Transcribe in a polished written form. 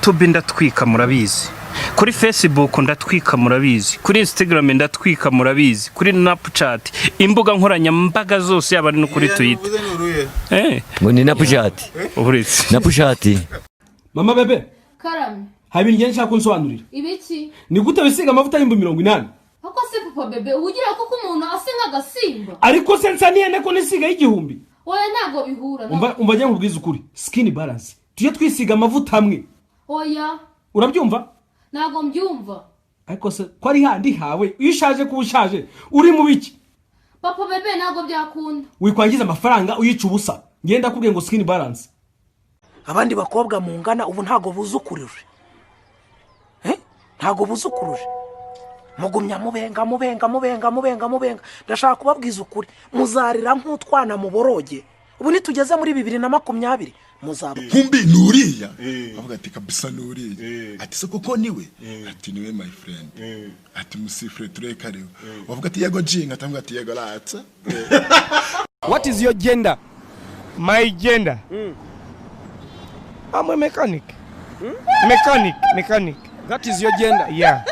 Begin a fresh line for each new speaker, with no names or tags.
YouTube ndatwika murabizi, kuri Facebook ndatwika murabizi, kuri Instagram ndatwika murabizi, kuri Snapchat, imbuga nkoranyambaga zose yaba no kuri Twitter.
Ngo ni Snapchat.
Uretse
Snapchat.
Mama bebe.
Karame.
Habiri ngiye nshaka kunsobanurira.
Ibiki?
Ni gute bisiga amavuta y'80.
Hako se papa bebe ugira ko umuntu asenga agasimba.
Ariko sensa niye ko nisiga y'1,000.
Oya ntago bihura.
Umva njye nkubwiza ukuri. Skin balance. Tuje twisiga amavuta amwe.
Oya.
Urabyumva?
Ntago mbyumva.
Ariko se ko ari handi hawe uyishaje ku bushaje uri mu biki?
Papa bebe ntago byakunda.
Wikwangiza amafaranga uyica ubusa. Ngenda kubwiye ngo skin balance.
Abandi bakobwa mu ngana ubu ntago buzukuruje. Ntago buzukuruje. Mugumya mubenga. Ndashaka kubabwiza ukuri. Muzarira nk'utwana mu boroge. Ubu nitugeze muri 2020 muzaba.
Kumbi nuriya. Avuga ati kabisa nuriya. Ati se koko niwe? Ati niwe my friend. Ati musifre turekarewe. Wavuga ati yego jinga atavuga ati yego latsa.
What is your gender? My gender. I'm a mechanic. Mechanic. That is your gender. Yeah.